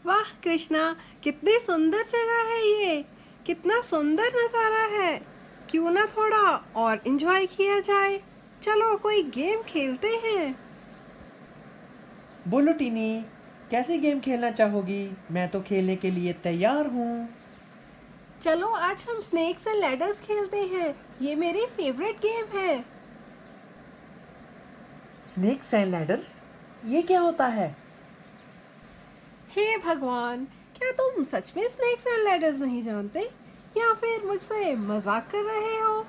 वाह कृष्णा, कितनी सुंदर जगह है ये। कितना सुंदर नज़ारा है। क्यों ना थोड़ा और एंजॉय किया जाए। चलो कोई गेम खेलते हैं। बोलो टीनी, कैसे गेम खेलना चाहोगी? मैं तो खेलने के लिए तैयार हूँ। चलो आज हम स्नेक्स एंड लैडर्स खेलते हैं। ये मेरी फेवरेट गेम है। स्नेक्स एंड लैडर्स, ये क्या होता है? हे भगवान, क्या तुम सच में स्नेक्स एंड लैडर्स नहीं जानते या फिर मुझसे मजाक कर रहे हो?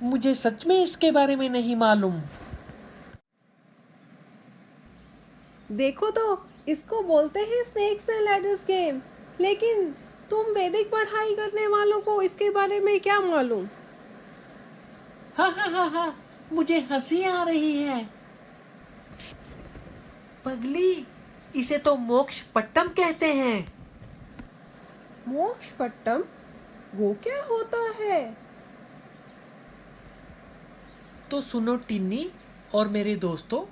मुझे सच में इसके बारे में नहीं मालूम। देखो तो, इसको बोलते हैं स्नेक्स एंड लैडर्स गेम। लेकिन तुम वैदिक पढ़ाई करने वालों को इसके बारे में क्या मालूम? हा हा हा हा, मुझे हंसी आ रही है। पगली, इसे तो मोक्ष पट्टम कहते हैं। मोक्ष पट्टम? वो क्या होता है? तो सुनो टिन्नी और मेरे दोस्तों,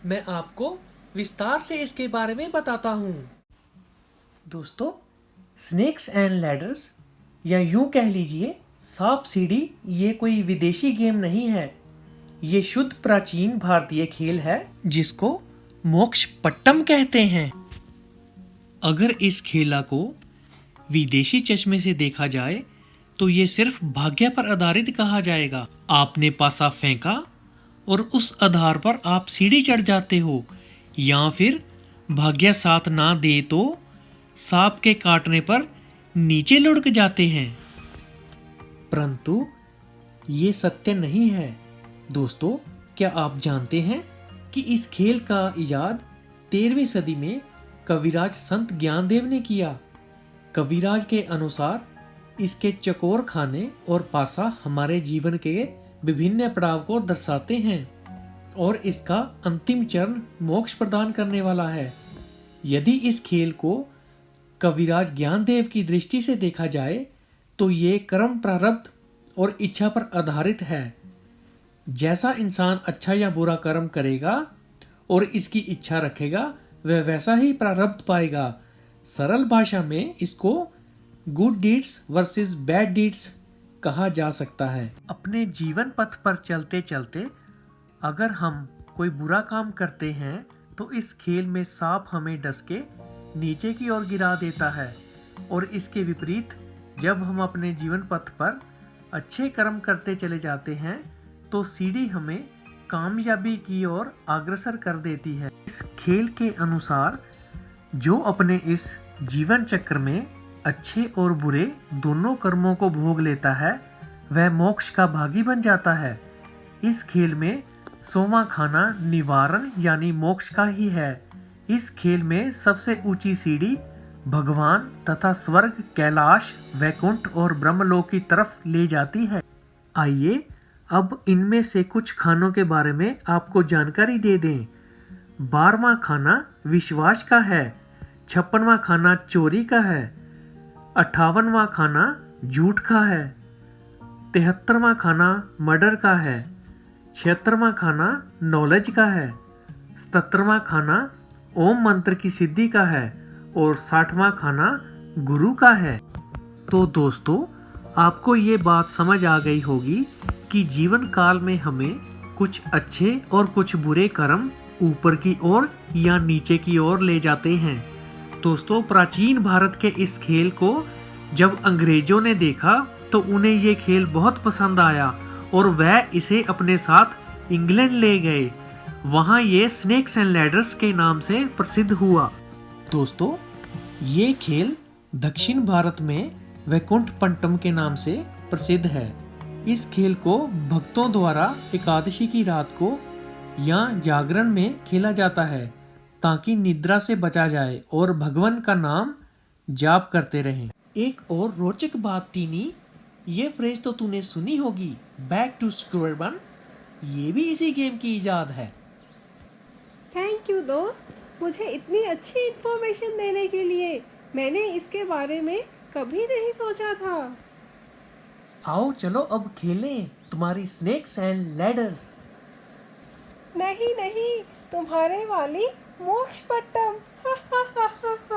मैं आपको विस्तार से इसके बारे में बताता हूँ। दोस्तों, स्नेक्स एंड लैडर्स या यूं कह लीजिए सांप सीढ़ी, ये कोई विदेशी गेम नहीं है। ये शुद्ध प्राचीन भारतीय खेल है जिसको मोक्ष पट्टम कहते हैं। अगर इस खेला को विदेशी चश्मे से देखा जाए तो ये सिर्फ भाग्य पर आधारित कहा जाएगा। आपने पासा फेंका और उस आधार पर आप सीढ़ी चढ़ जाते हो, या फिर भाग्य साथ ना दे तो सांप के काटने पर नीचे लुढ़क जाते हैं। परंतु ये सत्य नहीं है। दोस्तों, क्या आप जानते हैं कि इस खेल का इजाद 13वीं सदी में कविराज संत ज्ञानदेव ने किया। कविराज के अनुसार इसके चकोर खाने और पासा हमारे जीवन के विभिन्न पड़ाव को दर्शाते हैं और इसका अंतिम चरण मोक्ष प्रदान करने वाला है। यदि इस खेल को कविराज ज्ञानदेव की दृष्टि से देखा जाए तो ये कर्म, प्रारब्ध और इच्छा पर आधारित है। जैसा इंसान अच्छा या बुरा कर्म करेगा और इसकी इच्छा रखेगा, वह वैसा ही प्रारब्ध पाएगा। सरल भाषा में इसको good deeds versus bad deeds कहा जा सकता है। अपने जीवन पथ पर चलते चलते अगर हम कोई बुरा काम करते हैं तो इस खेल में सांप हमें डस के नीचे की ओर गिरा देता है, और इसके विपरीत जब हम अपने जीवन पथ पर अच्छे कर्म करते चले जाते हैं तो सीढ़ी हमें कामयाबी की ओर अग्रसर कर देती है। इस खेल के अनुसार जो अपने इस जीवन चक्र में अच्छे और बुरे दोनों कर्मों को भोग लेता है, वह मोक्ष का भागी बन जाता है। इस खेल में 100वां खाना निवारण यानी मोक्ष का ही है। इस खेल में सबसे ऊंची सीढ़ी भगवान तथा स्वर्ग, कैलाश, वैकुंठ और ब्रह्मलोक की तरफ ले जाती है। आइए अब इनमें से कुछ खानों के बारे में आपको जानकारी दे दें। 12वां खाना विश्वास का है। 56वां खाना चोरी का है। 58वां खाना झूठ का है। 73वां खाना मर्डर का है। 76वां खाना नॉलेज का है। 77वां खाना ओम मंत्र की सिद्धि का है और 60वां खाना गुरु का है। तो दोस्तों, आपको ये बात समझ आ गई होगी कि जीवन काल में हमें कुछ अच्छे और कुछ बुरे कर्म ऊपर की ओर या नीचे की ओर ले जाते हैं। दोस्तों, प्राचीन भारत के इस खेल को जब अंग्रेजों ने देखा तो उन्हें ये खेल बहुत पसंद आया और वह इसे अपने साथ इंग्लैंड ले गए। वहाँ ये स्नेक्स एंड लैडर्स के नाम से प्रसिद्ध हुआ। दोस्तों, ये खेल दक्षिण भारत में वैकुंठ पट्टम के नाम से प्रसिद्ध है। इस खेल को भक्तों द्वारा एकादशी की रात को या जागरण में खेला जाता है ताकि निद्रा से बचा जाए और भगवान का नाम जाप करते रहें। एक और रोचक बात टीनी, ये फ्रेज तो तूने सुनी होगी, बैक टू स्क्वायर वन। ये भी इसी गेम की इजाद है। थैंक यू दोस्त, मुझे इतनी अच्छी इन्फॉर्मेशन देने के लिए। मैंने इसके बारे में कभी नहीं सोचा था। आओ चलो अब खेलें तुम्हारी स्नेक्स एंड लैडर्स। नहीं नहीं, तुम्हारे वाली मोक्ष पट्टम। हा हा हा हा।